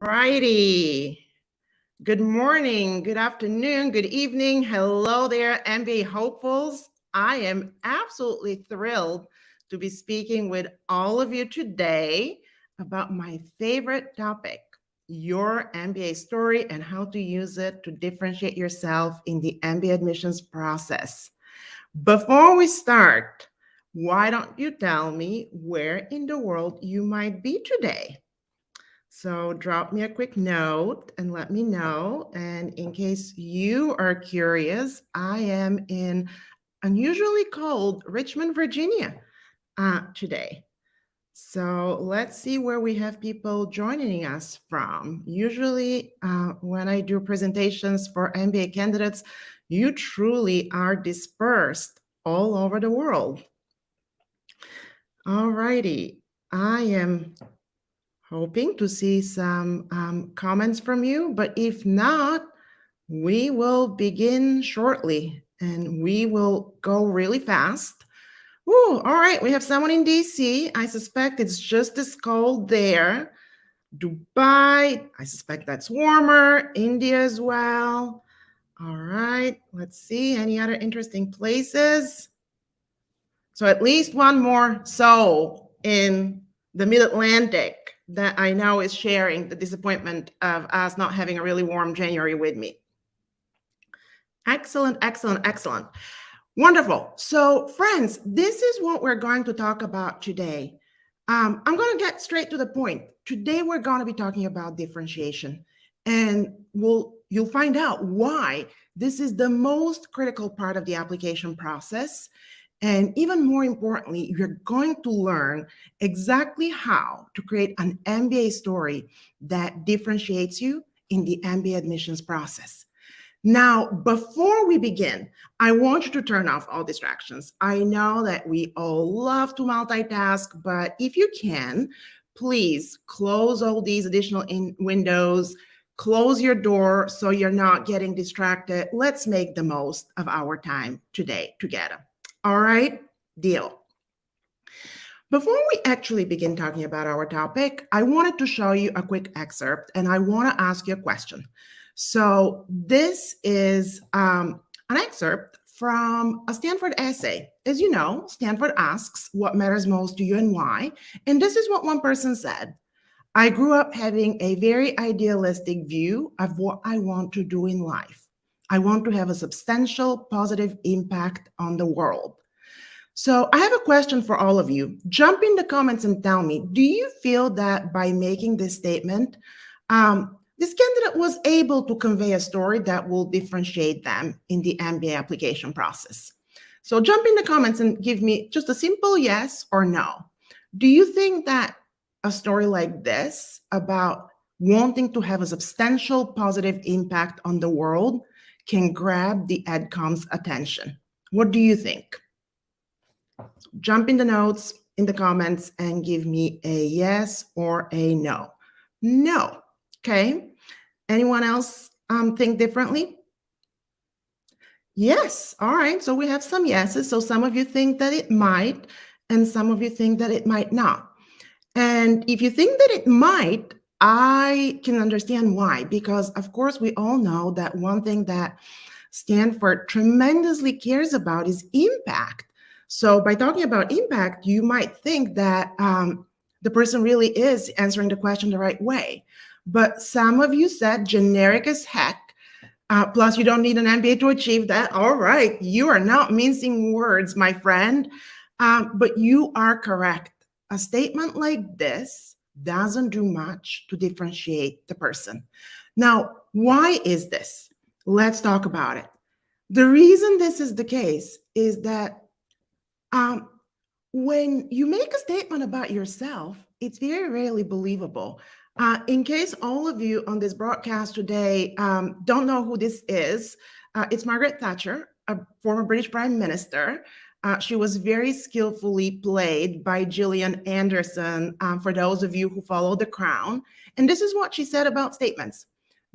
Righty. Good morning, good afternoon, good evening. Hello there, MBA hopefuls. I am absolutely thrilled to be speaking with all of you today about my favorite topic, your MBA story and how to use it to differentiate yourself in the MBA admissions process. Before we start, why don't you tell me where in the world you might be today? So drop me a quick note and let me know. And in case you are curious, I am in unusually cold Richmond, Virginia today. So let's see where we have people joining us from. Usually when I do presentations for MBA candidates, you truly are dispersed all over the world. All righty, I am hoping to see some comments from you, but if not, we will begin shortly and we will go really fast. Ooh, all right, we have someone in DC. I suspect it's just as cold there. Dubai, I suspect that's warmer. India as well. All right, let's see any other interesting places. So at least one more soul in the Mid-Atlantic that I know is sharing the disappointment of us not having a really warm January with me. Excellent, excellent, excellent. Wonderful. So friends, this is what we're going to talk about today. I'm going to get straight to the point. Today, we're going to be talking about differentiation, and you'll find out why this is the most critical part of the application process. And even more importantly, you're going to learn exactly how to create an MBA story that differentiates you in the MBA admissions process. Now, before we begin, I want you to turn off all distractions. I know that we all love to multitask, but if you can, please close all these additional windows, close your door so you're not getting distracted. Let's make the most of our time today together. All right, deal. Before we actually begin talking about our topic, I wanted to show you a quick excerpt and I want to ask you a question. So this is an excerpt from a Stanford essay. As you know, Stanford asks what matters most to you and why. And this is what one person said. I grew up having a very idealistic view of what I want to do in life. I want to have a substantial positive impact on the world. So I have a question for all of you. Jump in the comments and tell me, do you feel that by making this statement, this candidate was able to convey a story that will differentiate them in the MBA application process? So jump in the comments and give me just a simple yes or no. Do you think that a story like this about wanting to have a substantial positive impact on the world can grab the AdCom's attention? What do you think? Jump in the notes, in the comments, and give me a yes or a no. No. Okay. Anyone else think differently? Yes. All right. So we have some yeses. So some of you think that it might, and some of you think that it might not. And if you think that it might, I can understand why, because of course we all know that one thing that Stanford tremendously cares about is impact. So by talking about impact, you might think that the person really is answering the question the right way. But some of you said generic as heck, plus you don't need an MBA to achieve that. All right, you are not mincing words, my friend, but you are correct. A statement like this doesn't do much to differentiate the person. Now, why is this? Let's talk about it. The reason this is the case is that when you make a statement about yourself, it's very rarely believable. In case all of you on this broadcast today don't know who this is, it's Margaret Thatcher, a former British Prime Minister. She was very skillfully played by Gillian Anderson, for those of you who follow The Crown. And this is what she said about statements.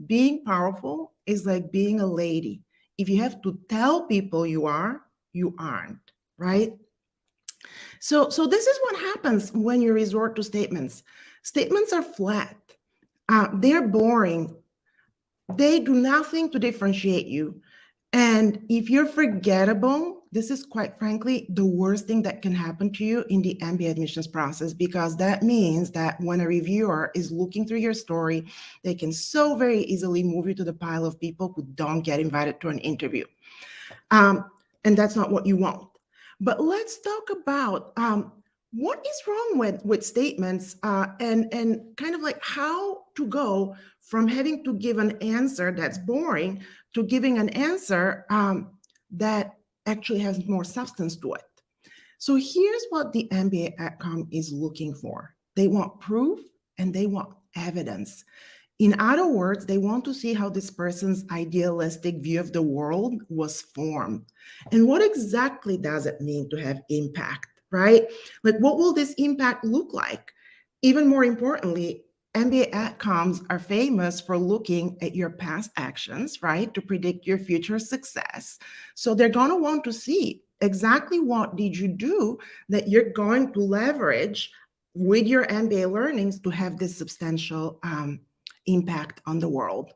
Being powerful is like being a lady. If you have to tell people you are, you aren't, right? So this is what happens when you resort to statements. Statements are flat. They're boring. They do nothing to differentiate you. And if you're forgettable, this is quite frankly the worst thing that can happen to you in the MBA admissions process, because that means that when a reviewer is looking through your story, they can so very easily move you to the pile of people who don't get invited to an interview. And that's not what you want. But let's talk about what is wrong with statements and kind of like how to go from having to give an answer that's boring to giving an answer that actually has more substance to it. So here's what the MBA Adcom is looking for. They want proof and they want evidence. In other words, they want to see how this person's idealistic view of the world was formed. And what exactly does it mean to have impact, right? Like, what will this impact look like? Even more importantly, MBA Adcoms are famous for looking at your past actions, right, to predict your future success. So they're going to want to see exactly what did you do that you're going to leverage with your MBA learnings to have this substantial impact on the world.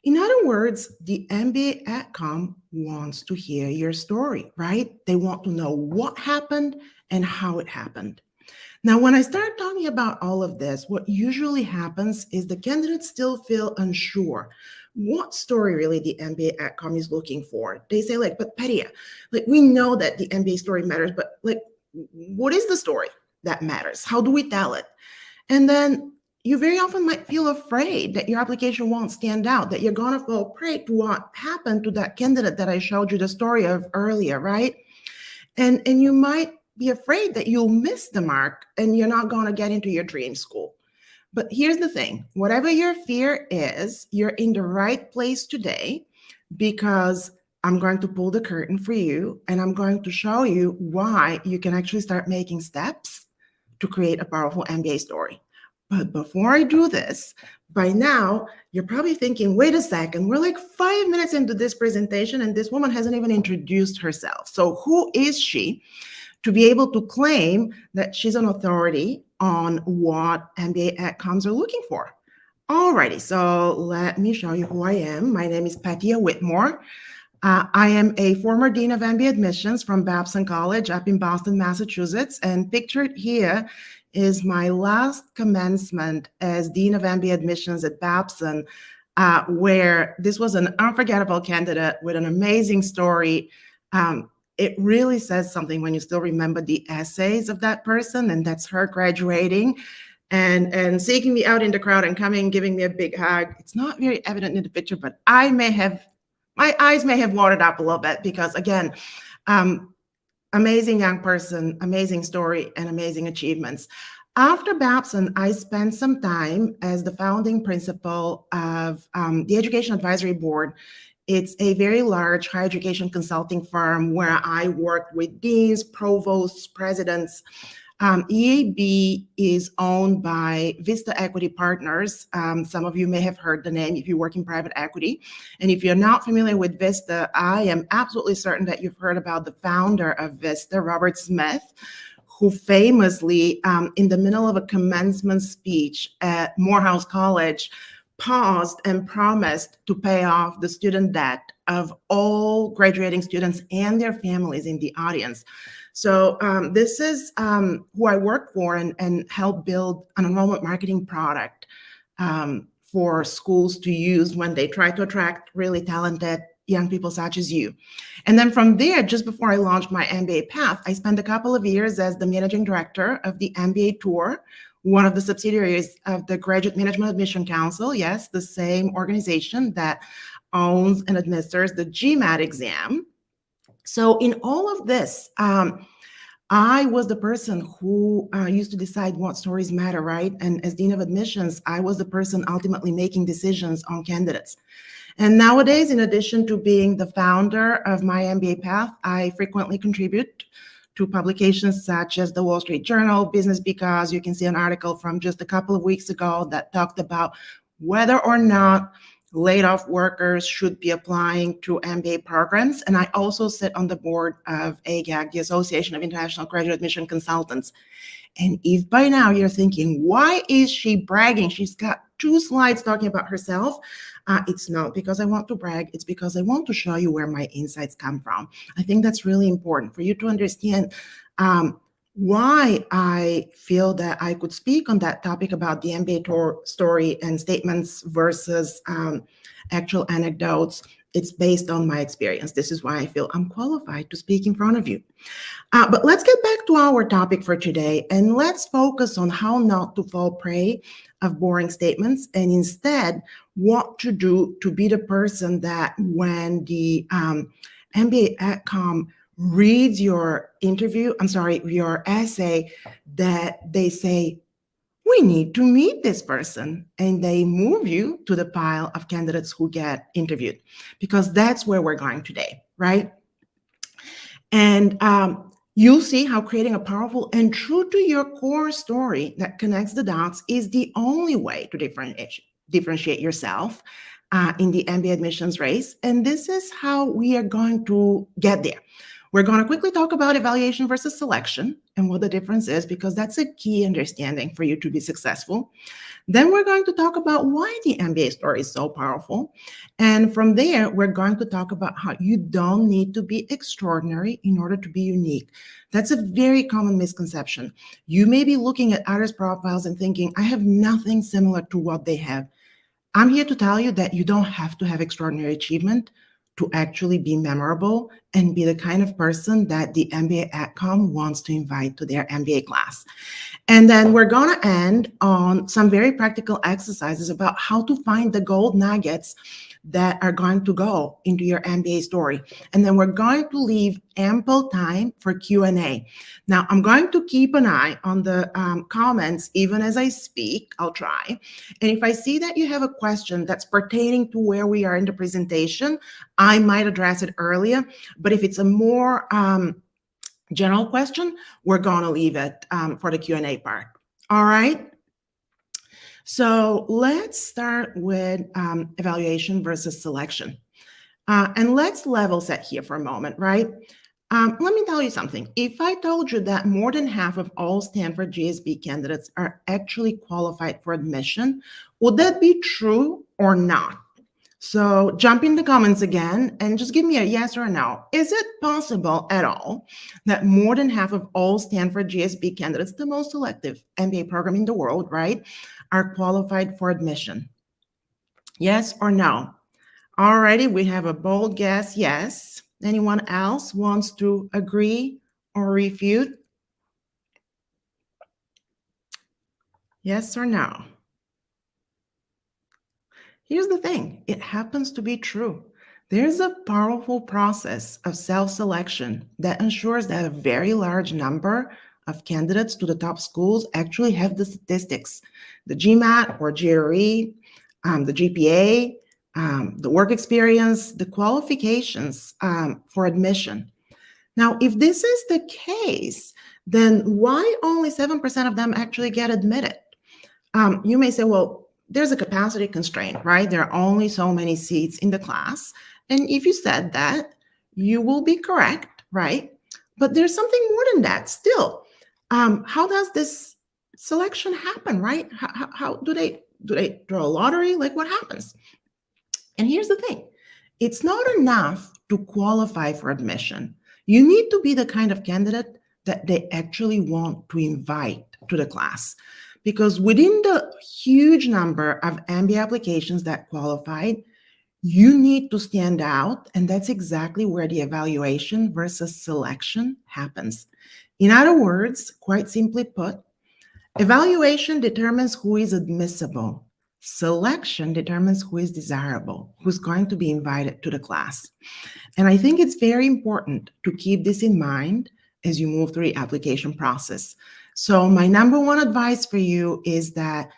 In other words, the MBA Adcom wants to hear your story, right? They want to know what happened and how it happened. Now, when I start talking about all of this, what usually happens is the candidates still feel unsure what story really the MBA Adcom is looking for. They say, like, but Petia, like, we know that the MBA story matters, but like, what is the story that matters? How do we tell it? And then you very often might feel afraid that your application won't stand out, that you're going to fall prey to what happened to that candidate that I showed you the story of earlier, right? And you might be afraid that you'll miss the mark and you're not going to get into your dream school. But here's the thing, whatever your fear is, you're in the right place today, because I'm going to pull the curtain for you and I'm going to show you why you can actually start making steps to create a powerful MBA story. But before I do this, by now, you're probably thinking, wait a second, we're like 5 minutes into this presentation and this woman hasn't even introduced herself. So who is she to be able to claim that she's an authority on what MBA Adcoms are looking for? Alrighty, so let me show you who I am. My name is Petia Whitmore. I am a former Dean of MBA Admissions from Babson College up in Boston, Massachusetts, and pictured here is my last commencement as Dean of MBA Admissions at Babson, where this was an unforgettable candidate with an amazing story. It really says something when you still remember the essays of that person, and that's her graduating and seeking me out in the crowd and coming, giving me a big hug. It's not very evident in the picture, but my eyes may have watered up a little bit because, again, amazing young person, amazing story, and amazing achievements. After Babson, I spent some time as the founding principal of the Education Advisory Board. It's a very large higher education consulting firm where I worked with deans, provosts, presidents. EAB is owned by Vista Equity Partners. Some of you may have heard the name if you work in private equity. And if you're not familiar with Vista, I am absolutely certain that you've heard about the founder of Vista, Robert Smith, who famously, in the middle of a commencement speech at Morehouse College, paused and promised to pay off the student debt of all graduating students and their families in the audience. So this is who I work for and help build an enrollment marketing product for schools to use when they try to attract really talented young people such as you. And then from there, just before I launched my MBA path, I spent a couple of years as the managing director of the MBA Tour, one of the subsidiaries of the Graduate Management Admission Council. Yes, the same organization that owns and administers the GMAT exam. So in all of this, I was the person who used to decide what stories matter, right? And as Dean of Admissions, I was the person ultimately making decisions on candidates. And nowadays, in addition to being the founder of my MBA path, I frequently contribute to publications such as the Wall Street Journal, Business Because. You can see an article from just a couple of weeks ago that talked about whether or not laid off workers should be applying to MBA programs. And I also sit on the board of AGAC, the Association of International Graduate Admission Consultants. And if by now you're thinking, why is she bragging? She's got 2 slides talking about herself. It's not because I want to brag. It's because I want to show you where my insights come from. I think that's really important for you to understand why I feel that I could speak on that topic about the MBA story and statements versus actual anecdotes. It's based on my experience. This is why I feel I'm qualified to speak in front of you. But let's get back to our topic for today, and let's focus on how not to fall prey of boring statements, and instead what to do to be the person that when the MBA Adcom reads your your essay, that they say, we need to meet this person, and they move you to the pile of candidates who get interviewed, because that's where we're going today, right? And you'll see how creating a powerful and true to your core story that connects the dots is the only way to differentiate yourself in the MBA admissions race. And this is how we are going to get there. We're going to quickly talk about evaluation versus selection and what the difference is, because that's a key understanding for you to be successful. Then we're going to talk about why the MBA story is so powerful. And from there, we're going to talk about how you don't need to be extraordinary in order to be unique. That's a very common misconception. You may be looking at others' profiles and thinking, I have nothing similar to what they have. I'm here to tell you that you don't have to have extraordinary achievement to actually be memorable and be the kind of person that the MBA Adcom wants to invite to their MBA class. And then we're going to end on some very practical exercises about how to find the gold nuggets that are going to go into your MBA story. And then we're going to leave ample time for Q&A. Now, I'm going to keep an eye on the comments even as I speak. I'll try. And if I see that you have a question that's pertaining to where we are in the presentation, I might address it earlier. But if it's a more general question, we're going to leave it for the Q&A part. All right. So let's start with evaluation versus selection. And let's level set here for a moment, right? Let me tell you something. If I told you that more than half of all Stanford GSB candidates are actually qualified for admission, would that be true or not? So jump in the comments again and just give me a yes or a no. Is it possible at all that more than half of all Stanford GSB candidates, the most selective MBA program in the world, right, are qualified for admission? Yes or no? Alrighty, we have a bold guess, yes. Anyone else wants to agree or refute? Yes or no? Here's the thing, it happens to be true. There's a powerful process of self-selection that ensures that a very large number of candidates to the top schools actually have the statistics, the GMAT or GRE, the GPA, the work experience, the qualifications for admission. Now, if this is the case, then why only 7% of them actually get admitted? You may say, well, there's a capacity constraint, right? There are only so many seats in the class. And if you said that, you will be correct, right? But there's something more than that still. How does this selection happen, right? How do they draw a lottery? Like, what happens? And here's the thing. It's not enough to qualify for admission. You need to be the kind of candidate that they actually want to invite to the class. Because within the huge number of MBA applications that qualified, you need to stand out, and that's exactly where the evaluation versus selection happens. In other words, quite simply put, evaluation determines who is admissible. Selection determines who is desirable, who's going to be invited to the class. And I think it's very important to keep this in mind as you move through the application process. So my number one advice for you is that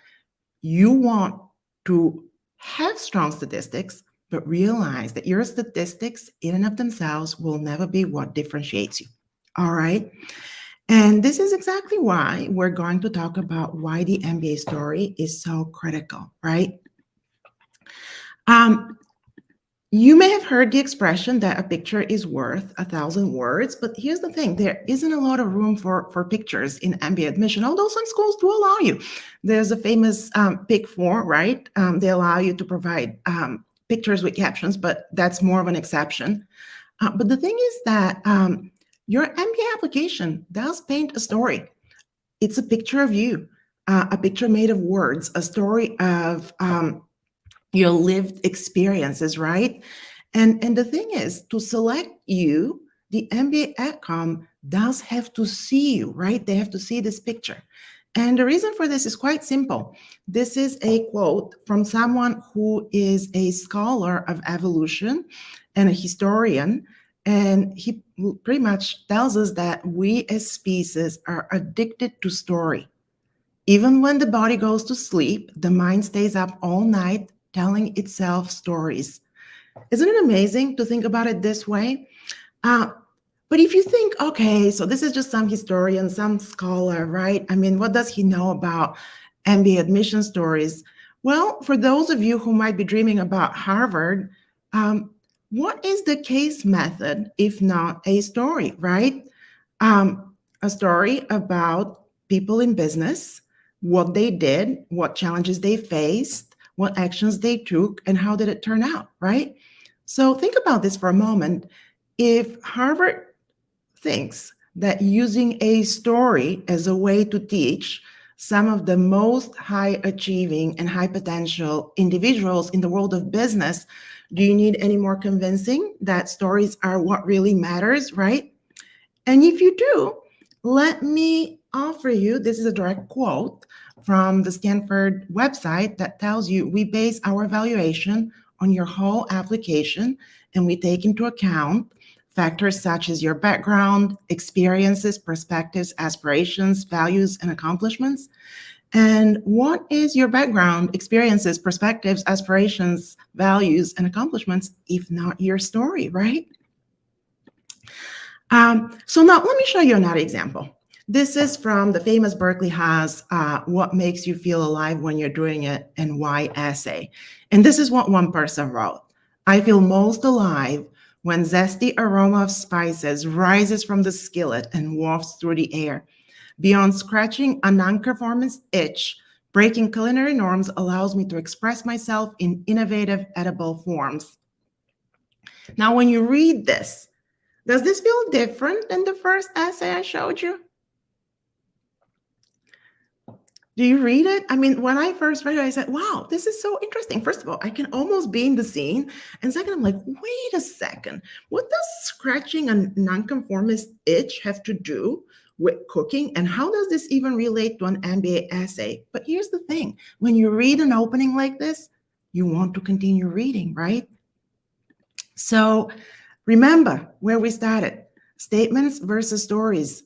you want to have strong statistics, but realize that your statistics in and of themselves will never be what differentiates you. All right. And this is exactly why we're going to talk about why the MBA story is so critical, right? You may have heard the expression that a picture is worth 1,000 words, but here's the thing, there isn't a lot of room for pictures in MBA admission, although some schools do allow you. There's a famous Pick 4, right? They allow you to provide pictures with captions, but that's more of an exception. But the thing is that your MBA application does paint a story. It's a picture of you, a picture made of words, a story of your lived experiences, right? And the thing is, to select you, the MBA Adcom does have to see you, right? They have to see this picture. And the reason for this is quite simple. This is a quote from someone who is a scholar of evolution and a historian. And he pretty much tells us that we as species are addicted to story. Even when the body goes to sleep, the mind stays up all night telling itself stories. Isn't it amazing to think about it this way? But if you think, okay, so this is just some historian, some scholar, right? I mean, what does he know about MBA admission stories? Well, for those of you who might be dreaming about Harvard, what is the case method if not a story, right? A story about people in business, what they did, what challenges they faced, what actions they took, and how did it turn out, right? So think about this for a moment. If Harvard thinks that using a story as a way to teach some of the most high achieving and high potential individuals in the world of business, do you need any more convincing that stories are what really matters, right? And if you do, let me offer you, this is a direct quote from the Stanford website that tells you we base our evaluation on your whole application, and we take into account factors such as your background, experiences, perspectives, aspirations, values, and accomplishments. And what is your background, experiences, perspectives, aspirations, values, and accomplishments, if not your story, right? So now let me show you another example. This is from the famous Berkeley Haas, What Makes You Feel Alive When You're Doing It and Why essay. And this is what one person wrote. I feel most alive when zesty aroma of spices rises from the skillet and wafts through the air. Beyond scratching a nonconformist itch, breaking culinary norms allows me to express myself in innovative, edible forms. Now, when you read this, does this feel different than the first essay I showed you? Do you read it? I mean, when I first read it, I said, wow, this is so interesting. First of all, I can almost be in the scene. And second, I'm like, wait a second. What does scratching a nonconformist itch have to do with cooking? And how does this even relate to an MBA essay? But here's the thing. When you read an opening like this, you want to continue reading, right? So remember where we started. Statements versus stories.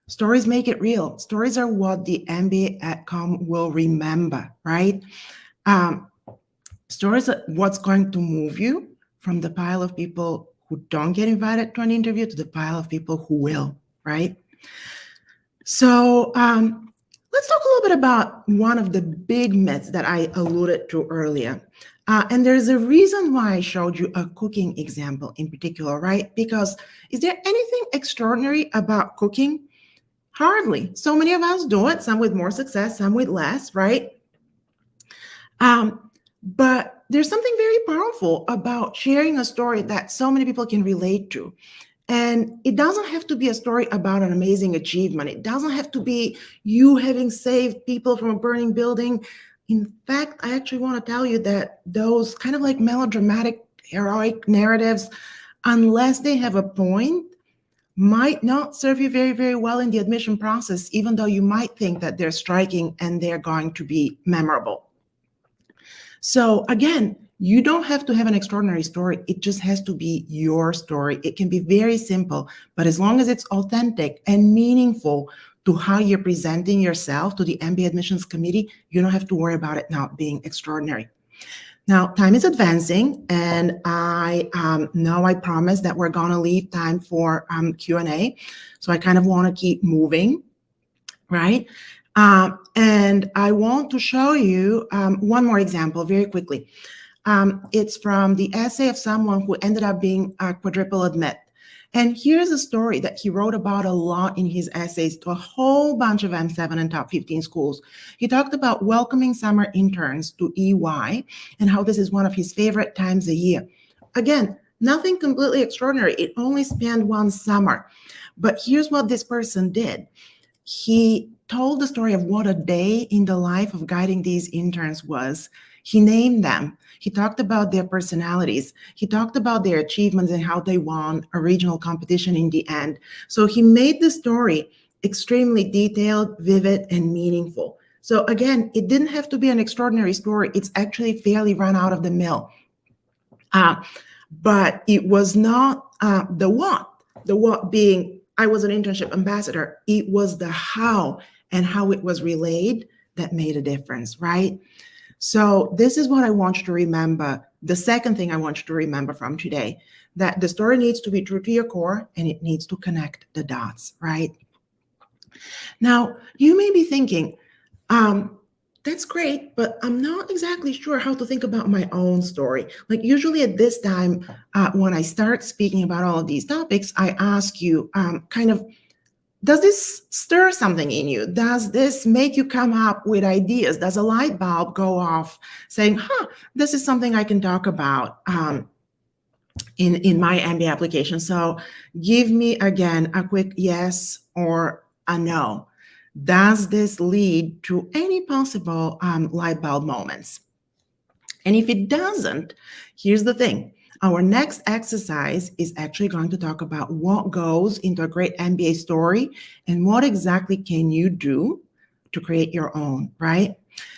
Stories make it real. Stories are what the MBA Adcom will remember, right? Stories are what's going to move you from the pile of people who don't get invited to an interview to the pile of people who will, right? So let's talk a little bit about one of the big myths that I alluded to earlier. And there's a reason why I showed you a cooking example in particular, right? Because is there anything extraordinary about cooking? Hardly. So many of us do it, some with more success, some with less, right? But there's something very powerful about sharing a story that so many people can relate to. And it doesn't have to be a story about an amazing achievement. It doesn't have to be you having saved people from a burning building. In fact, I actually want to tell you that those kind of like melodramatic, heroic narratives, unless they have a point, might not serve you very, very well in the admission process, even though you might think that they're striking and they're going to be memorable. So again, you don't have to have an extraordinary story. It just has to be your story. It can be very simple, but as long as it's authentic and meaningful to how you're presenting yourself to the MBA admissions committee, you don't have to worry about it not being extraordinary. Now, time is advancing, and I know I promised that we're going to leave time for Q&A. So I kind of want to keep moving, right? And I want to show you one more example very quickly. It's from the essay of someone who ended up being a quadruple admit. And here's a story that he wrote about a lot in his essays to a whole bunch of M7 and top 15 schools. He talked about welcoming summer interns to EY and how this is one of his favorite times a year. Again, nothing completely extraordinary. It only spanned one summer. But here's what this person did. He told the story of what a day in the life of guiding these interns was. He named them. He talked about their personalities. He talked about their achievements and how they won a regional competition in the end. So he made the story extremely detailed, vivid, and meaningful. So again, it didn't have to be an extraordinary story. It's actually fairly run out of the mill. But it was not the what being, I was an internship ambassador. It was the how and how it was relayed that made a difference, right? So this is what I want you to remember. The second thing I want you to remember from today, that the story needs to be true to your core and it needs to connect the dots, right? Now, you may be thinking, that's great, but I'm not exactly sure how to think about my own story. Like usually at this time, when I start speaking about all of these topics, I ask you kind of, does this stir something in you? Does this make you come up with ideas? Does a light bulb go off saying, this is something I can talk about in my MBA application? So give me again a quick yes or a no. Does this lead to any possible light bulb moments? And if it doesn't, here's the thing. Our next exercise is actually going to talk about what goes into a great MBA story and what exactly can you do to create your own, right?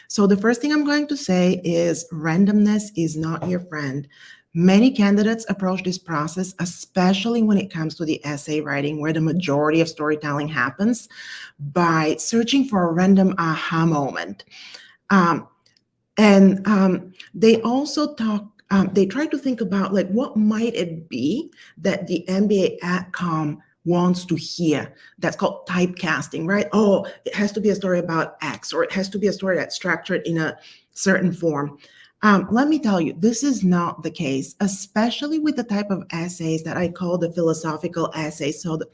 So the first thing I'm going to say is randomness is not your friend. Many candidates approach this process, especially when it comes to the essay writing, where the majority of storytelling happens, by searching for a random aha moment. They also talk, they try to think about like, what might it be that the MBA AdCom wants to hear? That's called typecasting, right? Oh, it has to be a story about X, or it has to be a story that's structured in a certain form. Let me tell you, this is not the case, especially with the type of essays that I call the philosophical essays. So the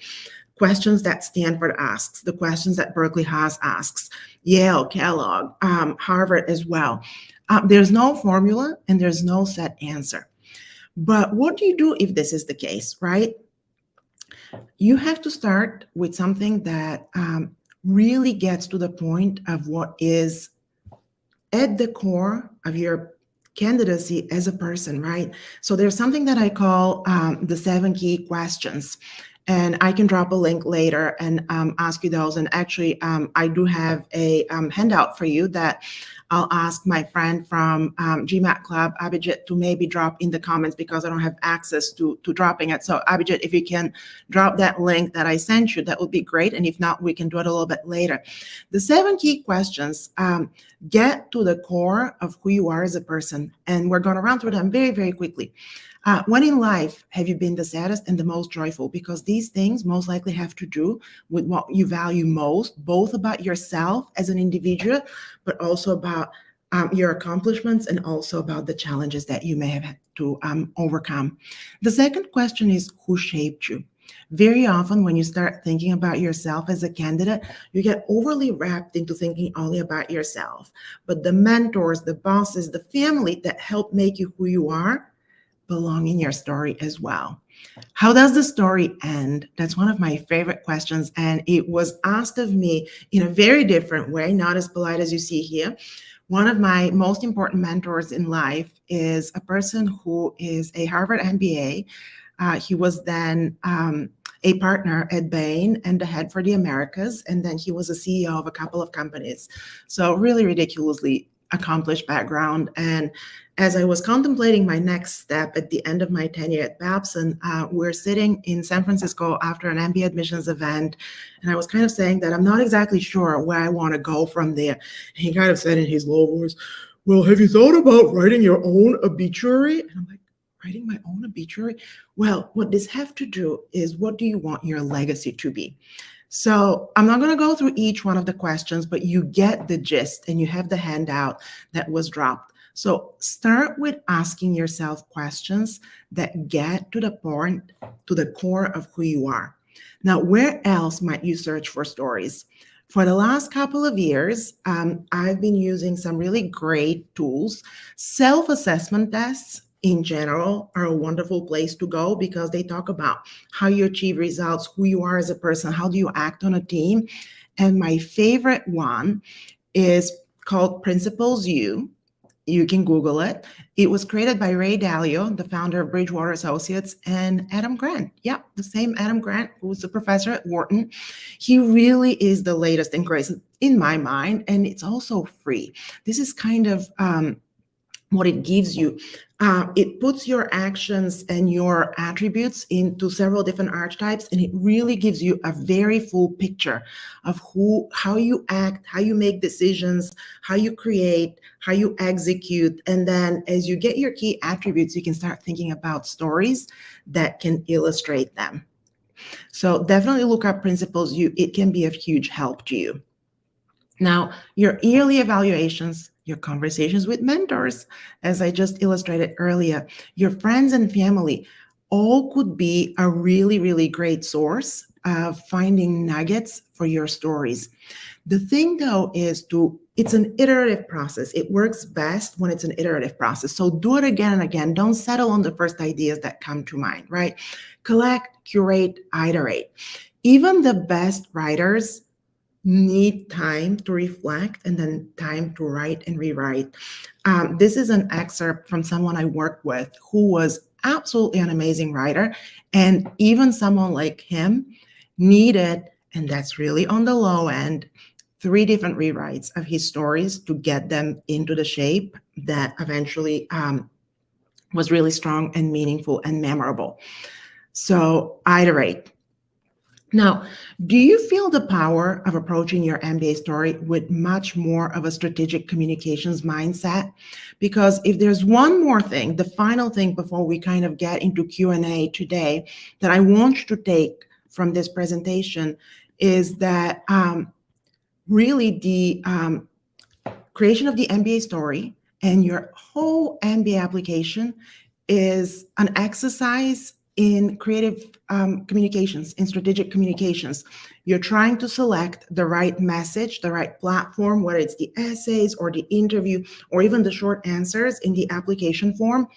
questions that Stanford asks, the questions that Berkeley Haas asks, Yale, Kellogg, Harvard as well. There's no formula and there's no set answer. But what do you do if this is the case, right? You have to start with something that really gets to the point of what is at the core of your candidacy as a person, right? So there's something that I call the 7 key questions. And I can drop a link later and ask you those. And actually, I do have a handout for you that I'll ask my friend from GMAT Club, Abhijit, to maybe drop in the comments because I don't have access to dropping it. So Abhijit, if you can drop that link that I sent you, that would be great. And if not, we can do it a little bit later. The 7 key questions get to the core of who you are as a person. And we're going to run through them very, very quickly. When in life have you been the saddest and the most joyful? Because these things most likely have to do with what you value most, both about yourself as an individual, but also about your accomplishments and also about the challenges that you may have had to overcome. The second question is, who shaped you? Very often when you start thinking about yourself as a candidate, you get overly wrapped into thinking only about yourself. But the mentors, the bosses, the family that help make you who you are belong in your story as well. How does the story end? That's one of my favorite questions. And it was asked of me in a very different way, not as polite as you see here. One of my most important mentors in life is a person who is a Harvard MBA. He was then a partner at Bain and the head for the Americas. And then he was a CEO of a couple of companies. So really ridiculously accomplished background. And as I was contemplating my next step at the end of my tenure at Babson, we're sitting in San Francisco after an MBA admissions event. And I was kind of saying that I'm not exactly sure where I want to go from there. And he kind of said in his low voice, well, have you thought about writing your own obituary? And I'm like, writing my own obituary? Well, what this have to do is, what do you want your legacy to be? So I'm not going to go through each one of the questions, but you get the gist and you have the handout that was dropped. So start with asking yourself questions that get to the point, to the core of who you are. Now, where else might you search for stories? For the last couple of years, I've been using some really great tools. Self-assessment tests in general are a wonderful place to go because they talk about how you achieve results, who you are as a person, how do you act on a team. And my favorite one is called Principles U. You can Google it. It was created by Ray Dalio, the founder of Bridgewater Associates, and Adam Grant. Yeah, the same Adam Grant, who was a professor at Wharton. He really is the latest and greatest in my mind, and it's also free. This is kind of what it gives you. It puts your actions and your attributes into several different archetypes, and it really gives you a very full picture of how you act, how you make decisions, how you create, how you execute. And then as you get your key attributes, you can start thinking about stories that can illustrate them. So definitely look up Principles U. It can be of huge help to you. Now, your yearly evaluations, your conversations with mentors, as I just illustrated earlier, your friends and family, all could be a really, really great source of finding nuggets for your stories. The thing, though, is it's an iterative process. It works best when it's an iterative process. So do it again and again. Don't settle on the first ideas that come to mind, right? Collect, curate, iterate. Even the best writers need time to reflect and then time to write and rewrite. This is an excerpt from someone I worked with who was absolutely an amazing writer. And even someone like him needed, and that's really on the low end, 3 different rewrites of his stories to get them into the shape that eventually was really strong and meaningful and memorable. So iterate. Now, do you feel the power of approaching your MBA story with much more of a strategic communications mindset? Because if there's one more thing, the final thing before we kind of get into Q&A today that I want you to take from this presentation is that really the creation of the MBA story and your whole MBA application is an exercise in creative communications, in strategic communications. You're trying to select the right message, the right platform, whether it's the essays or the interview or even the short answers in the application form.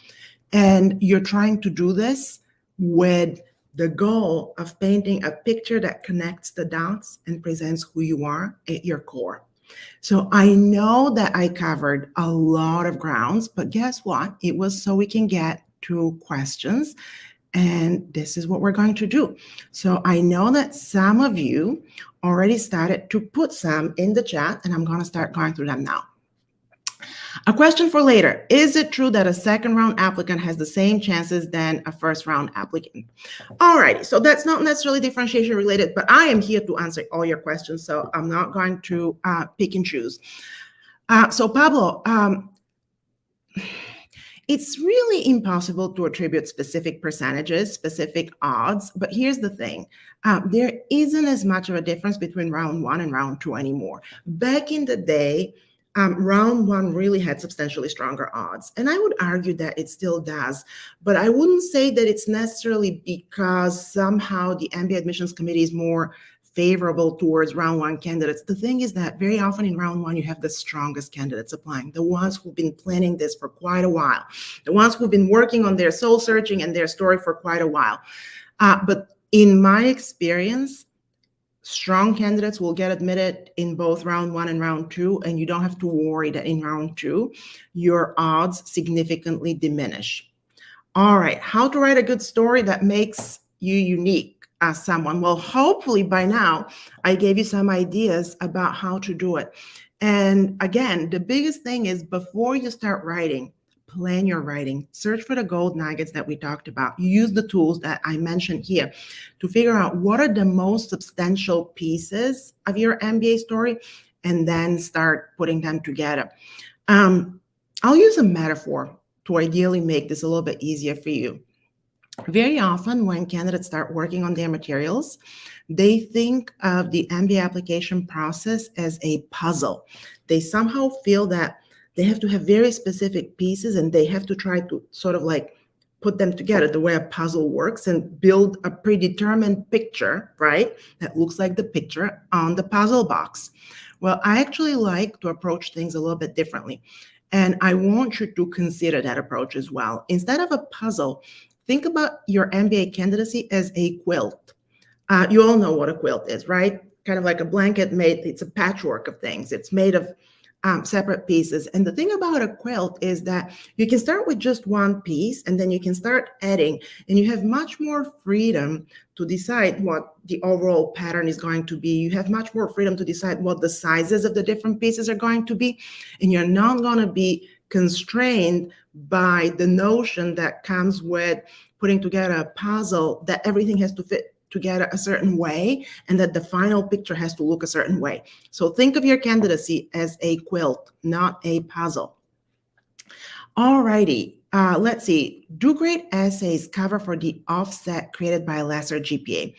And you're trying to do this with the goal of painting a picture that connects the dots and presents who you are at your core. So I know that I covered a lot of grounds, but guess what? It was so we can get to questions. And this is what we're going to do. So I know that some of you already started to put some in the chat, and I'm going to start going through them now. A question for later. Is it true that a second round applicant has the same chances than a first round applicant? Alrighty, so that's not necessarily differentiation related, but I am here to answer all your questions, so I'm not going to pick and choose. So Pablo, it's really impossible to attribute specific percentages, specific odds, but here's the thing. There isn't as much of a difference between round 1 and round 2 anymore. Back in the day, round 1 really had substantially stronger odds. And I would argue that it still does, but I wouldn't say that it's necessarily because somehow the MBA admissions committee is more favorable towards round 1 candidates. The thing is that very often in round 1, you have the strongest candidates applying, the ones who've been planning this for quite a while, the ones who've been working on their soul searching and their story for quite a while. But in my experience, strong candidates will get admitted in both round 1 and round 2, and you don't have to worry that in round 2, your odds significantly diminish. All right, how to write a good story that makes you unique as someone? Well, hopefully by now, I gave you some ideas about how to do it. And again, the biggest thing is before you start writing, plan your writing. Search for the gold nuggets that we talked about. Use the tools that I mentioned here to figure out what are the most substantial pieces of your MBA story, and then start putting them together. I'll use a metaphor to ideally make this a little bit easier for you. Very often when candidates start working on their materials, they think of the MBA application process as a puzzle. They somehow feel that They have to have very specific pieces, and they have to try to sort of like put them together the way a puzzle works and build a predetermined picture, right? That looks like the picture on the puzzle box. Well, I actually like to approach things a little bit differently. And I want you to consider that approach as well. Instead of a puzzle, think about your MBA candidacy as a quilt. You all know what a quilt is, right? Kind of like a blanket made, it's a patchwork of things. It's made of separate pieces. And the thing about a quilt is that you can start with just one piece and then you can start adding, and you have much more freedom to decide what the overall pattern is going to be. You have much more freedom to decide what the sizes of the different pieces are going to be, and you're not going to be constrained by the notion that comes with putting together a puzzle that everything has to fit together a certain way and that the final picture has to look a certain way. So think of your candidacy as a quilt, not a puzzle. All righty, let's see. Do great essays cover for the offset created by a lesser GPA?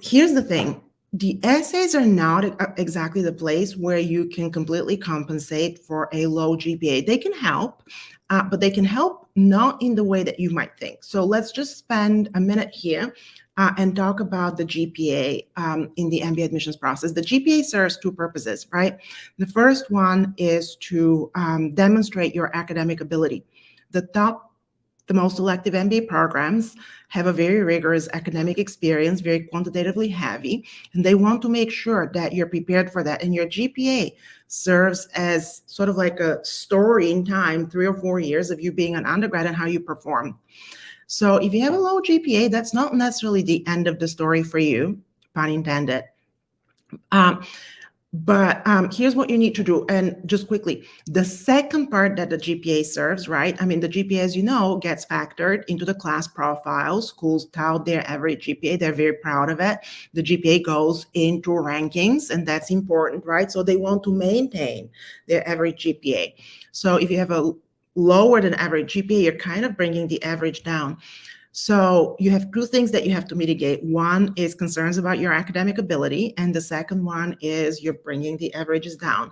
Here's the thing. The essays are not exactly the place where you can completely compensate for a low GPA. They can help, but they can help not in the way that you might think. So let's just spend a minute here and talk about the GPA in the MBA admissions process. The GPA serves two purposes, right? The first one is to demonstrate your academic ability. The most selective MBA programs have a very rigorous academic experience, very quantitatively heavy, and they want to make sure that you're prepared for that. And your GPA serves as sort of like a story in time, 3 or 4 years of you being an undergrad and how you perform. So if you have a low GPA, that's not necessarily the end of the story for you, pun intended. But here's what you need to do. And just quickly, the second part that the GPA serves, right? I mean, the GPA, as you know, gets factored into the class profile. Schools tout their average GPA. They're very proud of it. The GPA goes into rankings, and that's important, right? So they want to maintain their average GPA. So if you have a lower than average GPA, you're kind of bringing the average down. So you have two things that you have to mitigate. One is concerns about your academic ability, and the second one is you're bringing the averages down.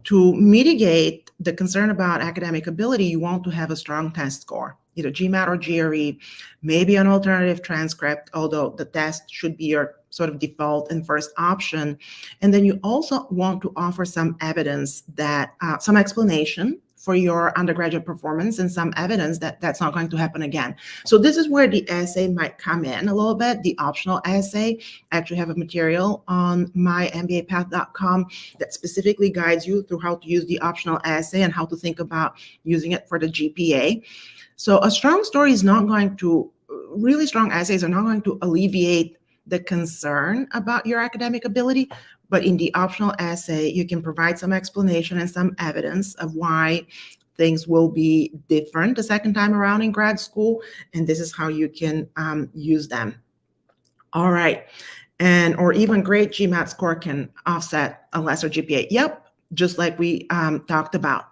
To mitigate the concern about academic ability, you want to have a strong test score, either GMAT or GRE, maybe an alternative transcript, although the test should be your sort of default and first option. And then you also want to offer some evidence that, some explanation for your undergraduate performance and some evidence that that's not going to happen again. So this is where the essay might come in a little bit, the optional essay. I actually have a material on mymbapath.com that specifically guides you through how to use the optional essay and how to think about using it for the GPA. So a strong story is not going to, really strong essays are not going to alleviate the concern about your academic ability, but in the optional essay, you can provide some explanation and some evidence of why things will be different the second time around in grad school, and this is how you can use them. All right, or even great GMAT score can offset a lesser GPA. Yep, just like we talked about.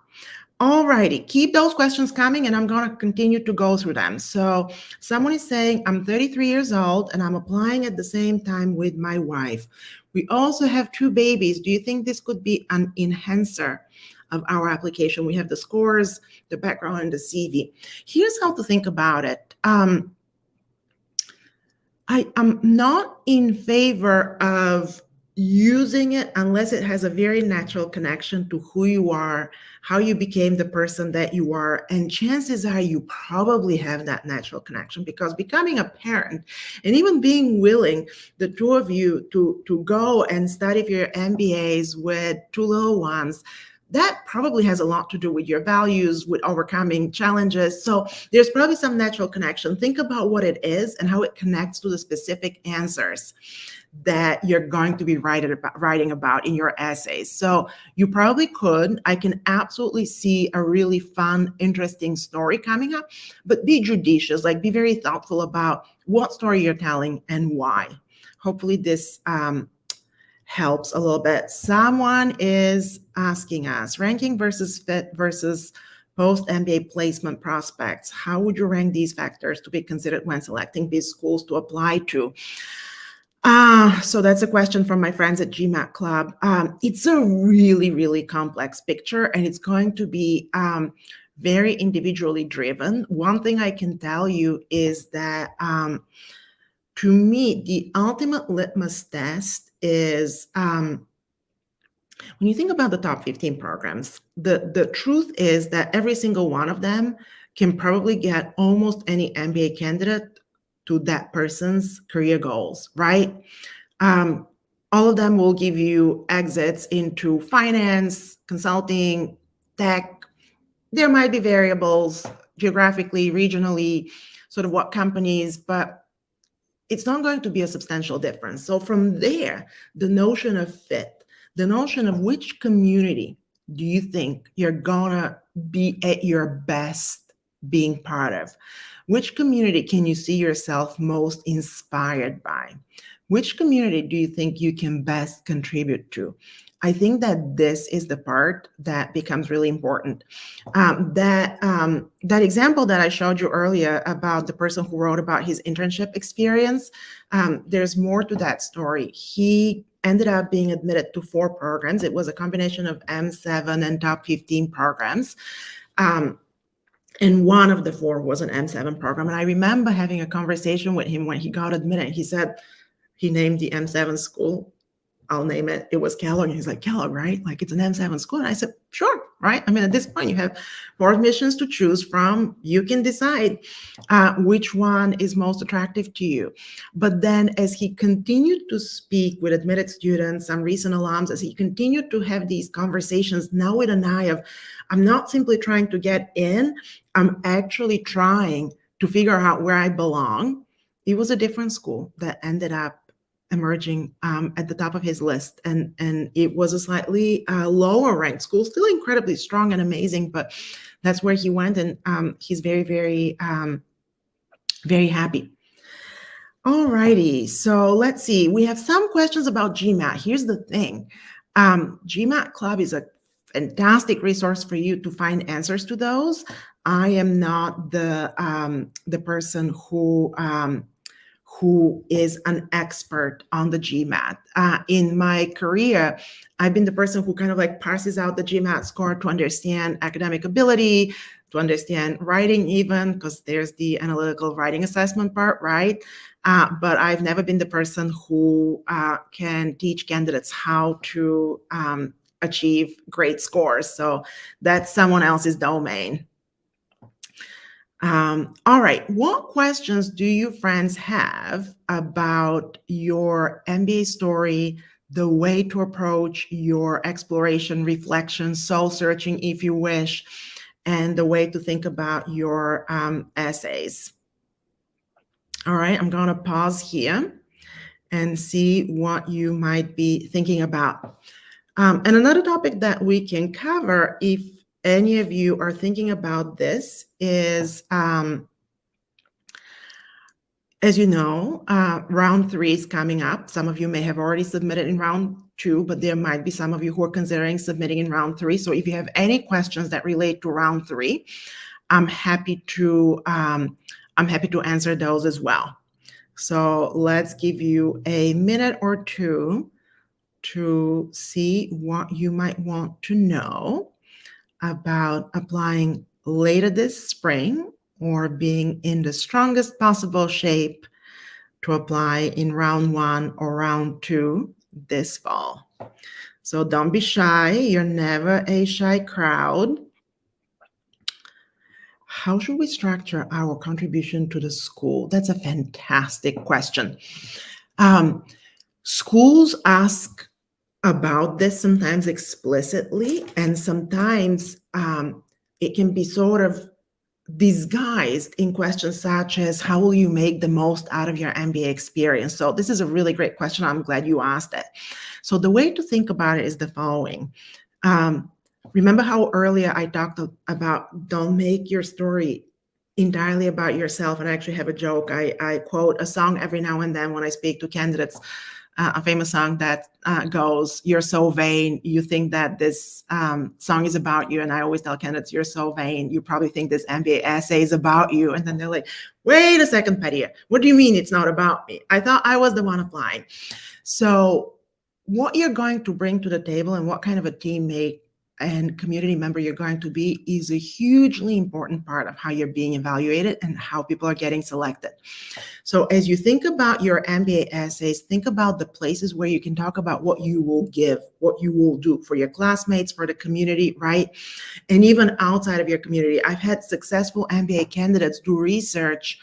All righty, keep those questions coming, and I'm going to continue to go through them. So someone is saying, I'm 33 years old and I'm applying at the same time with my wife. We also have 2 babies. Do you think this could be an enhancer of our application? We have the scores, the background, and the CV. Here's how to think about it. I am not in favor of using it unless it has a very natural connection to who you are, how you became the person that you are, and chances are you probably have that natural connection, because becoming a parent and even being willing, the two of you, to go and study for your MBAs with 2 little ones, that probably has a lot to do with your values, with overcoming challenges. So there's probably some natural connection. Think about what it is and how it connects to the specific answers that you're going to be writing about in your essays. So you probably could. I can absolutely see a really fun, interesting story coming up, but be judicious, like be very thoughtful about what story you're telling and why. Hopefully this helps a little bit. Someone is asking us, ranking versus fit versus post-MBA placement prospects. How would you rank these factors to be considered when selecting these schools to apply to? So that's a question from my friends at GMAT Club. It's a really, really complex picture, and it's going to be very individually driven. One thing I can tell you is that to me, the ultimate litmus test is when you think about the top 15 programs, the truth is that every single one of them can probably get almost any MBA candidate to that person's career goals, right? All of them will give you exits into finance, consulting, tech. There might be variables geographically, regionally, sort of what companies, but it's not going to be a substantial difference. So from there, the notion of fit, the notion of which community do you think you're gonna be at your best being part of? Which community can you see yourself most inspired by? Which community do you think you can best contribute to? I think that this is the part that becomes really important. That example that I showed you earlier about the person who wrote about his internship experience, there's more to that story. He ended up being admitted to 4 programs. It was a combination of M7 and top 15 programs. And one of the 4 was an M7 program. And I remember having a conversation with him when he got admitted. He said he named the M7 school. I'll name it. It was Kellogg. And he's like, Kellogg, right? Like, it's an M7 school. And I said, sure, right? I mean, at this point, you have 4 admissions to choose from. You can decide which one is most attractive to you. But then as he continued to speak with admitted students, some recent alums, as he continued to have these conversations, now with an eye of, I'm not simply trying to get in, I'm actually trying to figure out where I belong. It was a different school that ended up emerging at the top of his list, and it was a slightly lower ranked school, still incredibly strong and amazing, but that's where he went, and he's very, very, very happy. All righty, so let's see. We have some questions about GMAT. Here's the thing. GMAT Club is a fantastic resource for you to find answers to those. I am not the person who is an expert on the GMAT. In my career, I've been the person who kind of like parses out the GMAT score to understand academic ability, to understand writing even, because there's the analytical writing assessment part, right? But I've never been the person who can teach candidates how to achieve great scores. So that's someone else's domain. All right, what questions do you friends have about your MBA story, the way to approach your exploration, reflection, soul searching, if you wish, and the way to think about your essays? All right, I'm gonna pause here and see what you might be thinking about. And another topic that we can cover, if any of you are thinking about this, is, as you know, round 3 is coming up. Some of you may have already submitted in round 2, but there might be some of you who are considering submitting in round 3. So if you have any questions that relate to round 3, I'm happy to answer those as well. So let's give you a minute or two to see what you might want to know about applying later this spring or being in the strongest possible shape to apply in round 1 or round 2 this fall. So don't be shy. You're never a shy crowd. How should we structure our contribution to the school? That's a fantastic question. Schools ask about this sometimes explicitly, and sometimes it can be sort of disguised in questions such as, how will you make the most out of your MBA experience? So this is a really great question. I'm glad you asked it. So the way to think about it is the following. Remember how earlier I talked about don't make your story entirely about yourself. And I actually have a joke. I quote a song every now and then when I speak to candidates a famous song that goes, "You're so vain. You think that this song is about you." And I always tell candidates, "You're so vain. You probably think this MBA essay is about you." And then they're like, "Wait a second, Petia. What do you mean it's not about me? I thought I was the one applying." So what you're going to bring to the table and what kind of a teammate and community member you're going to be is a hugely important part of how you're being evaluated and how people are getting selected. So as you think about your MBA essays, think about the places where you can talk about what you will give, what you will do for your classmates, for the community, right? And even outside of your community. I've had successful MBA candidates do research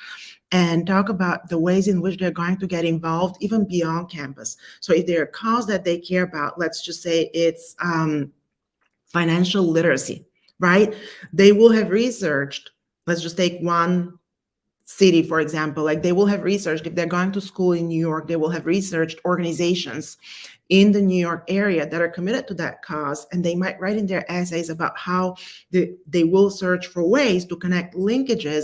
and talk about the ways in which they're going to get involved even beyond campus. So if there's a cause that they care about, let's just say it's financial literacy, right? They will have researched, let's just take one city, for example, like they will have researched, if they're going to school in New York, they will have researched organizations in the New York area that are committed to that cause, and they might write in their essays about how they will search for ways to connect linkages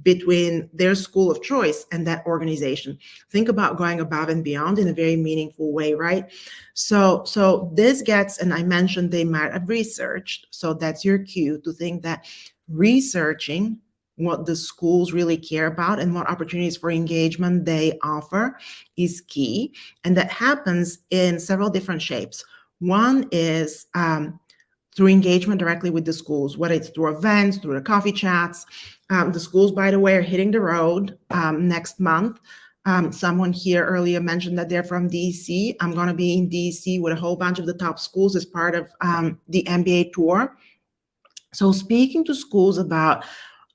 between their school of choice and that organization. Think about going above and beyond in a very meaningful way, right? So this gets, and I mentioned they might have researched, so that's your cue to think that researching what the schools really care about and what opportunities for engagement they offer is key. And that happens in several different shapes. One is through engagement directly with the schools, whether it's through events, through the coffee chats. The schools, by the way, are hitting the road next month. Someone here earlier mentioned that they're from DC. I'm going to be in DC with a whole bunch of the top schools as part of the MBA tour. So speaking to schools about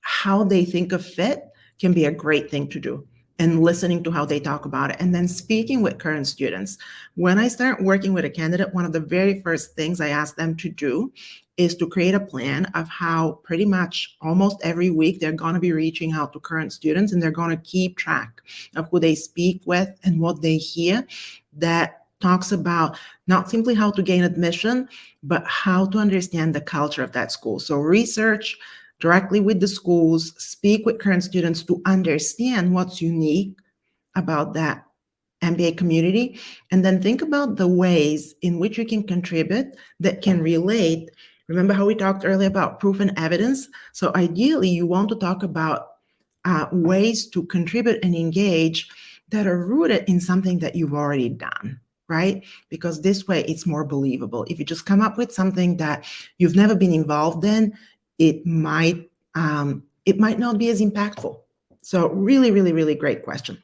how they think of fit can be a great thing to do, and listening to how they talk about it. And then speaking with current students. When I start working with a candidate, one of the very first things I ask them to do is to create a plan of how pretty much almost every week they're going to be reaching out to current students, and they're going to keep track of who they speak with and what they hear that talks about not simply how to gain admission, but how to understand the culture of that school. So research directly with the schools, speak with current students to understand what's unique about that MBA community, and then think about the ways in which you can contribute that can relate. Remember how we talked earlier about proof and evidence? So ideally, you want to talk about ways to contribute and engage that are rooted in something that you've already done, right? Because this way it's more believable. If you just come up with something that you've never been involved in, it might not be as impactful. So really, really, really great question.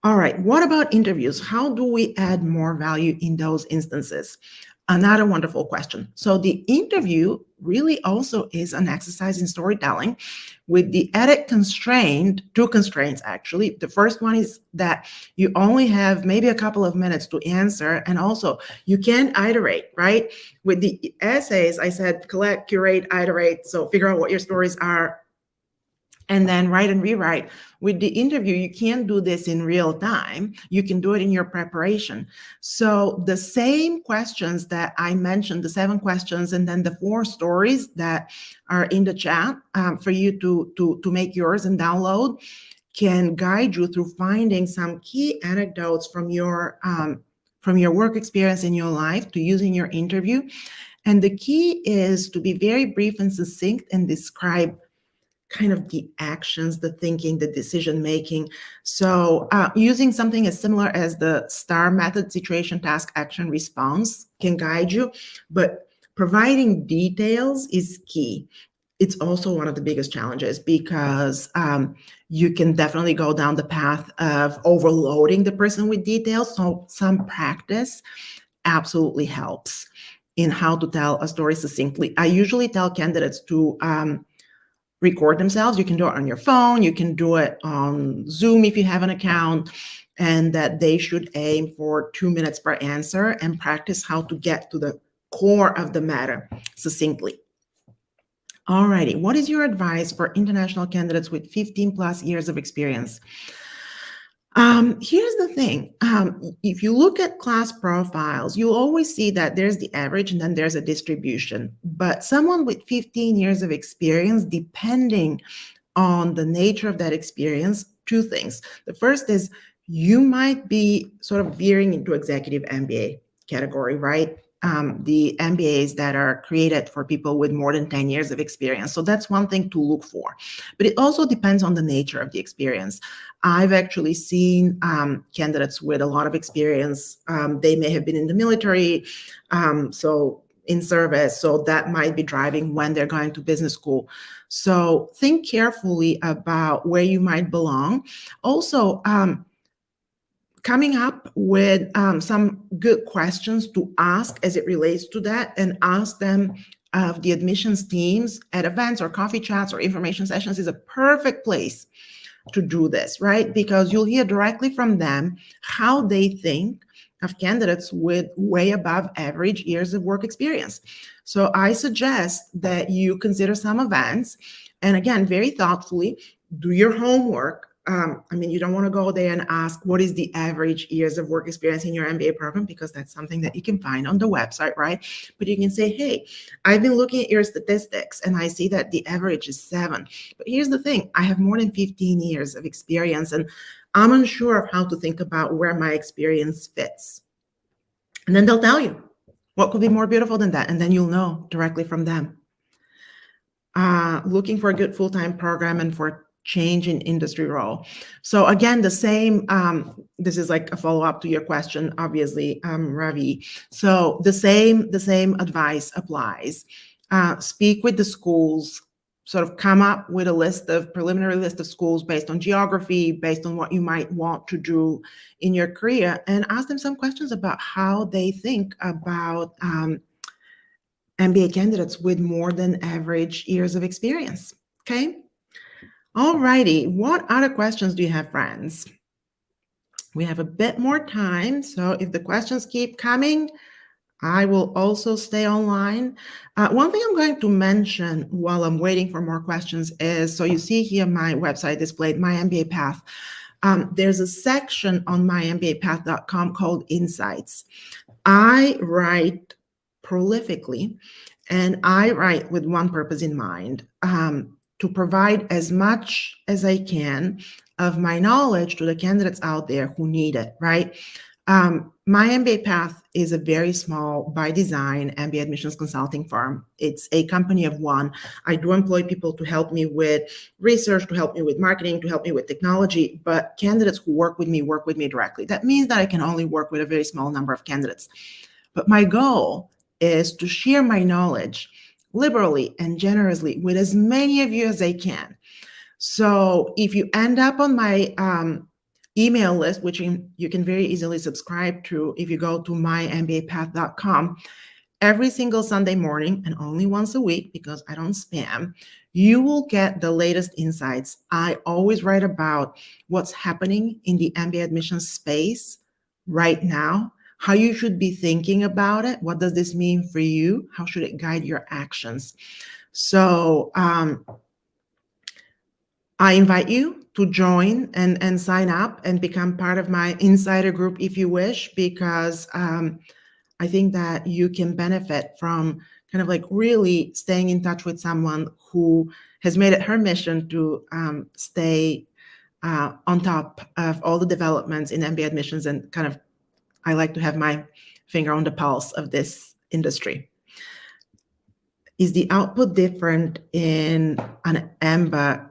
All right, what about interviews? How do we add more value in those instances? Another wonderful question. So the interview really also is an exercise in storytelling with the added constraint, two constraints actually. The first one is that you only have maybe a couple of minutes to answer, and also you can't iterate, right? With the essays, I said collect, curate, iterate, so figure out what your stories are, and then write and rewrite. With the interview, you can't do this in real time. You can do it in your preparation. So the same questions that I mentioned, the 7 questions, and then the 4 stories that are in the chat for you to make yours and download, can guide you through finding some key anecdotes from your work experience in your life to use in your interview. And the key is to be very brief and succinct and describe kind of the actions, the thinking, the decision making. So using something as similar as the STAR method, situation, task, action, response, can guide you, but providing details is key. It's also one of the biggest challenges because you can definitely go down the path of overloading the person with details. So some practice absolutely helps in how to tell a story succinctly. I usually tell candidates to record themselves. You can do it on your phone. You can do it on Zoom if you have an account, and that they should aim for 2 minutes per answer and practice how to get to the core of the matter succinctly. Alrighty, what is your advice for international candidates with 15 plus years of experience? Here's the thing. If you look at class profiles, you'll always see that there's the average and then there's a distribution. But someone with 15 years of experience, depending on the nature of that experience, 2 things. The first is you might be sort of veering into executive MBA category, right? The MBAs that are created for people with more than 10 years of experience. So that's one thing to look for. But it also depends on the nature of the experience. I've actually seen candidates with a lot of experience. They may have been in the military, so in service, so that might be driving when they're going to business school. So think carefully about where you might belong. Also, coming up with some good questions to ask as it relates to that, and ask them of the admissions teams at events or coffee chats or information sessions is a perfect place to do this, right? Because you'll hear directly from them how they think of candidates with way above average years of work experience. So I suggest that you consider some events, and again, very thoughtfully, do your homework. You don't want to go there and ask what is the average years of work experience in your MBA program, because that's something that you can find on the website, right? But you can say, hey, I've been looking at your statistics and I see that the average is 7. But here's the thing, I have more than 15 years of experience and I'm unsure of how to think about where my experience fits. And then they'll tell you what could be more beautiful than that. And then you'll know directly from them. Looking for a good full-time program and for change in industry role. So again, the same, this is like a follow-up to your question, obviously, Ravi. So the same advice applies. Speak with the schools, sort of come up with a preliminary list of schools based on geography, based on what you might want to do in your career, and ask them some questions about how they think about MBA candidates with more than average years of experience, okay? All righty, what other questions do you have, friends? We have a bit more time, so if the questions keep coming, I will also stay online. One thing I'm going to mention while I'm waiting for more questions is, so you see here my website displayed, My MBA Path. There's a section on mymbapath.com called Insights. I write prolifically, and I write with one purpose in mind, to provide as much as I can of my knowledge to the candidates out there who need it, right? My MBA Path is a very small, by design, MBA admissions consulting firm. It's a company of one. I do employ people to help me with research, to help me with marketing, to help me with technology, but candidates who work with me directly. That means that I can only work with a very small number of candidates. But my goal is to share my knowledge liberally and generously with as many of you as I can. So if you end up on my email list, which you can very easily subscribe to if you go to mymbapath.com, every single Sunday morning, and only once a week because I don't spam, you will get the latest insights. I always write about what's happening in the MBA admissions space right now, how you should be thinking about it. What does this mean for you? How should it guide your actions? So I invite you to join and sign up and become part of my insider group if you wish, because I think that you can benefit from kind of like really staying in touch with someone who has made it her mission to stay on top of all the developments in MBA admissions, and kind of, I like to have my finger on the pulse of this industry. Is the output different in an MBA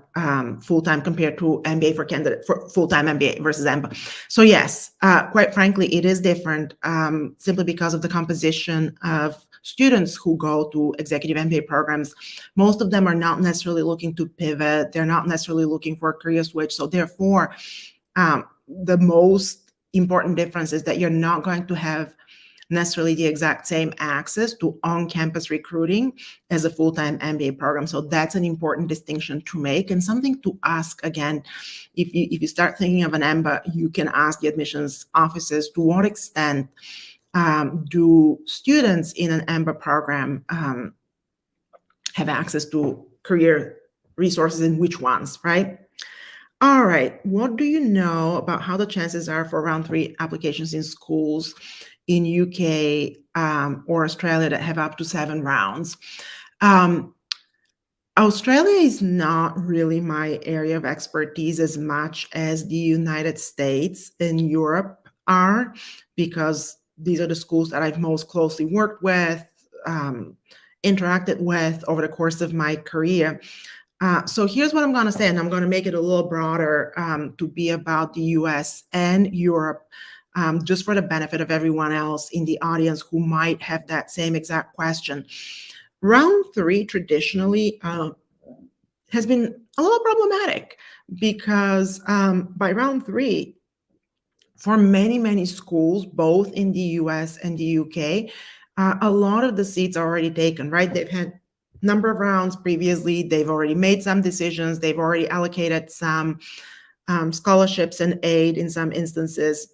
full-time compared to MBA for candidate, for full-time MBA versus MBA? So yes, quite frankly, it is different simply because of the composition of students who go to executive MBA programs. Most of them are not necessarily looking to pivot. They're not necessarily looking for a career switch. So therefore, the most important difference is that you're not going to have necessarily the exact same access to on-campus recruiting as a full-time MBA program. So that's an important distinction to make, and something to ask again. If you start thinking of an MBA, you can ask the admissions offices, to what extent do students in an MBA program have access to career resources, and which ones, right? All right, what do you know about how the chances are for round 3 applications in schools in UK or Australia that have up to 7 rounds? Australia is not really my area of expertise as much as the United States and Europe are, because these are the schools that I've most closely worked with, interacted with over the course of my career. So here's what I'm going to say, and I'm going to make it a little broader to be about the US and Europe, just for the benefit of everyone else in the audience who might have that same exact question. Round 3 traditionally has been a little problematic because by round 3, for many, many schools, both in the US and the UK, a lot of the seats are already taken, right? They've had number of rounds previously. They've already made some decisions. They've already allocated some scholarships and aid in some instances.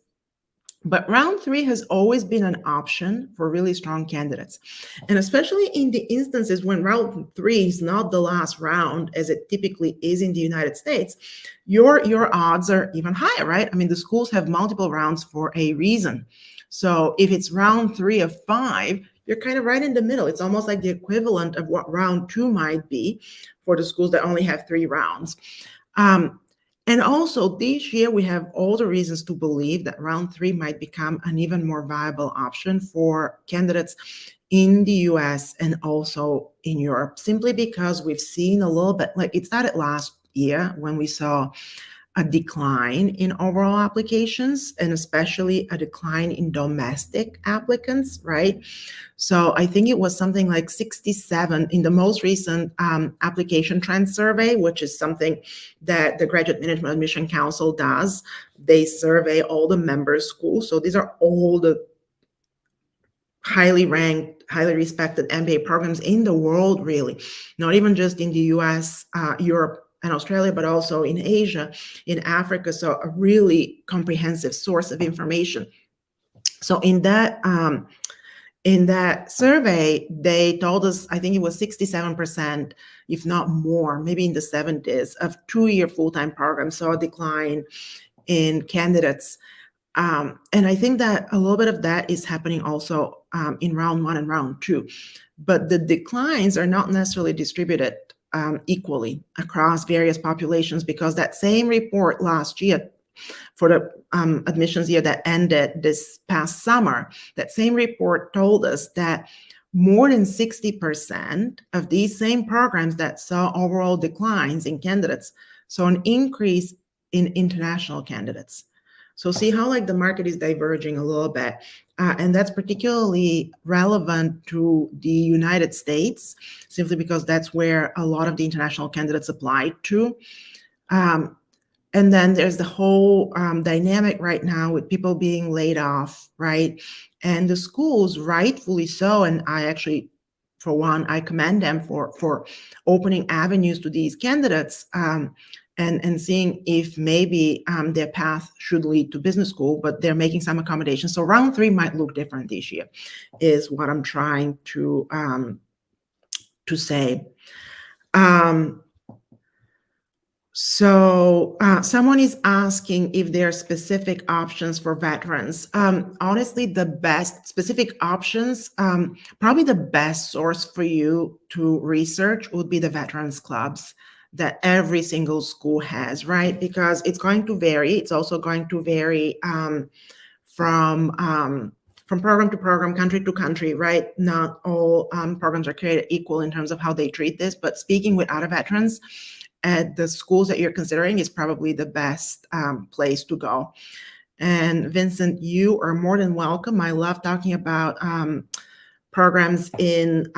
But round 3 has always been an option for really strong candidates. And especially in the instances when round 3 is not the last round, as it typically is in the United States, your odds are even higher, right? I mean, the schools have multiple rounds for a reason. So if it's round 3 of 5, you're kind of right in the middle. It's almost like the equivalent of what round 2 might be for the schools that only have 3 rounds. And also this year, we have all the reasons to believe that round 3 might become an even more viable option for candidates in the US and also in Europe, simply because we've seen a little bit, like it started last year when we saw a decline in overall applications, and especially a decline in domestic applicants, right? So I think it was something like 67 in the most recent application trend survey, which is something that the Graduate Management Admission Council does. They survey all the member schools. So these are all the highly ranked, highly respected MBA programs in the world, really, not even just in the US, Europe, and Australia, but also in Asia, in Africa. So a really comprehensive source of information. So in that survey, they told us, I think it was 67%, if not more, maybe in the 70s, of 2-year full-time programs. So a decline in candidates. And I think that a little bit of that is happening also in round 1 and round 2. But the declines are not necessarily distributed equally across various populations, because that same report last year for the admissions year that ended this past summer, that same report told us that more than 60% of these same programs that saw overall declines in candidates saw an increase in international candidates. So see how like the market is diverging a little bit. And that's particularly relevant to the United States, simply because that's where a lot of the international candidates apply to. And then there's the whole dynamic right now with people being laid off, right? And the schools, rightfully so, and I actually, for one, I commend them for opening avenues to these candidates, and seeing if maybe their path should lead to business school, but they're making some accommodations. So round 3 might look different this year, is what I'm trying to say. So someone is asking if there are specific options for veterans. Honestly, the best specific options, probably the best source for you to research would be the veterans clubs that every single school has, right? Because it's going to vary. It's also going to vary from program to program, country to country, right? Not all programs are created equal in terms of how they treat this, but speaking with other veterans at the schools that you're considering is probably the best place to go. And Vincent, you are more than welcome. I love talking about programs in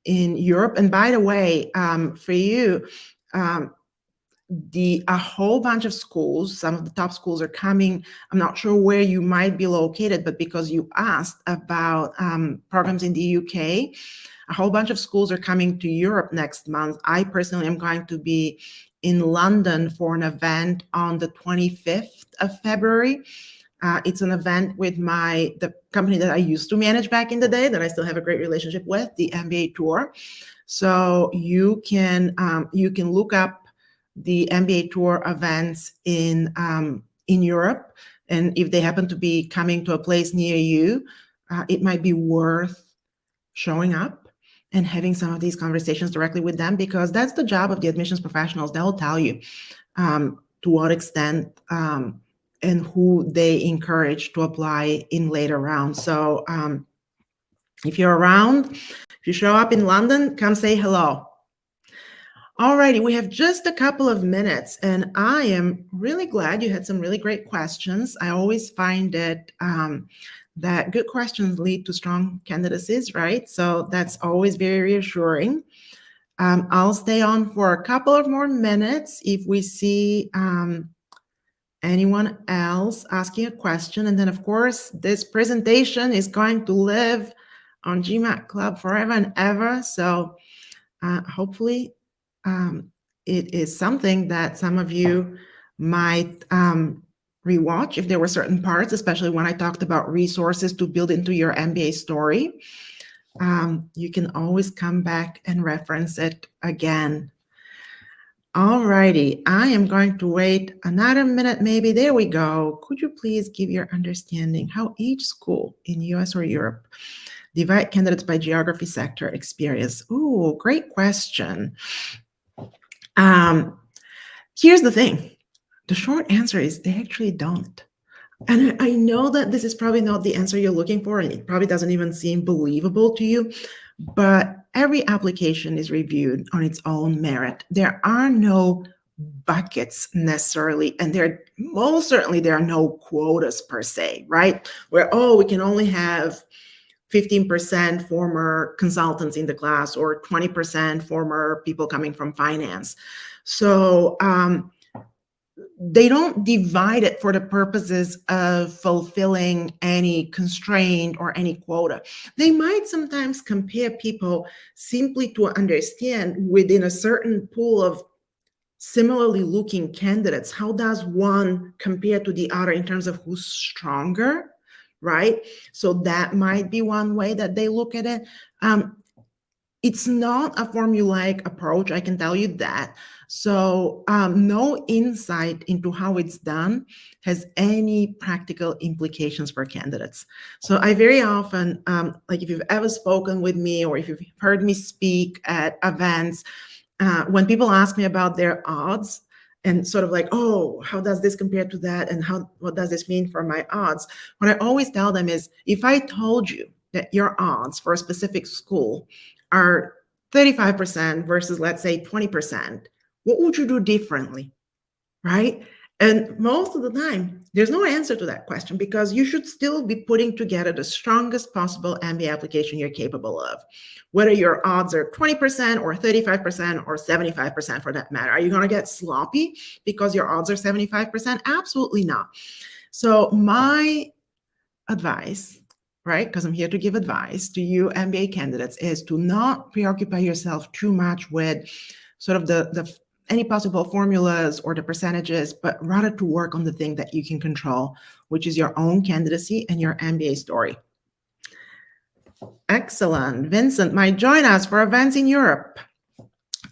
Europe. And by the way, for you, a whole bunch of schools, some of the top schools are coming. I'm not sure where you might be located, but because you asked about programs in the UK, a whole bunch of schools are coming to Europe next month. I personally am going to be in London for an event on the 25th of February. It's an event with the company that I used to manage back in the day, that I still have a great relationship with, the MBA Tour. So you can look up the MBA Tour events in Europe, and if they happen to be coming to a place near you, it might be worth showing up and having some of these conversations directly with them, because that's the job of the admissions professionals. They'll tell you to what extent and who they encourage to apply in later rounds. So if you're around, if you show up in London, come say hello. Alrighty, we have just a couple of minutes, and I am really glad you had some really great questions. I always find it that good questions lead to strong candidacies, right? So that's always very reassuring. I'll stay on for a couple of more minutes if we see anyone else asking a question. And then, of course, this presentation is going to live on GMAT Club forever and ever. So hopefully it is something that some of you might rewatch if there were certain parts, especially when I talked about resources to build into your MBA story. You can always come back and reference it again. All righty, I am going to wait another minute, maybe. There we go. Could you please give your understanding how each school in US or Europe divide candidates by geography, sector, experience? Ooh, great question. Here's the thing. The short answer is they actually don't. And I know that this is probably not the answer you're looking for, and it probably doesn't even seem believable to you, but every application is reviewed on its own merit. There are no buckets necessarily, and most certainly there are no quotas per se, right? Where, we can only have 15% former consultants in the class or 20% former people coming from finance. So they don't divide it for the purposes of fulfilling any constraint or any quota. They might sometimes compare people simply to understand within a certain pool of similarly looking candidates, how does one compare to the other in terms of who's stronger, right? So that might be one way that they look at it. It's not a formulaic approach, I can tell you that. So no insight into how it's done has any practical implications for candidates. So I very often, like if you've ever spoken with me or if you've heard me speak at events, when people ask me about their odds and sort of like, how does this compare to that? And what does this mean for my odds? What I always tell them is, if I told you that your odds for a specific school are 35% versus, let's say, 20%, what would you do differently, right? And most of the time, there's no answer to that question, because you should still be putting together the strongest possible MBA application you're capable of. Whether your odds are 20% or 35% or 75% for that matter. Are you going to get sloppy because your odds are 75%? Absolutely not. So my advice, right, because I'm here to give advice to you MBA candidates, is to not preoccupy yourself too much with sort of any possible formulas or the percentages, but rather to work on the thing that you can control, which is your own candidacy and your MBA story. Excellent. Vincent might join us for events in Europe.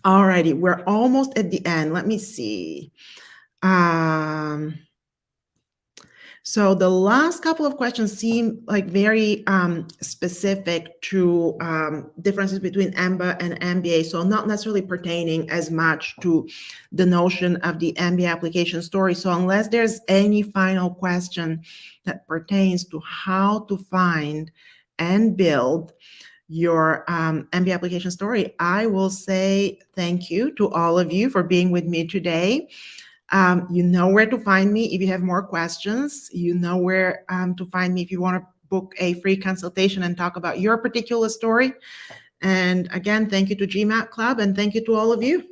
All righty, we're almost at the end. Let me see. So the last couple of questions seem like very specific to differences between MBA and MBA, so not necessarily pertaining as much to the notion of the MBA application story. So unless there's any final question that pertains to how to find and build your MBA application story, I will say thank you to all of you for being with me today. You know where to find me if you have more questions. You know where to find me if you want to book a free consultation and talk about your particular story. And again, thank you to GMAT Club, and thank you to all of you.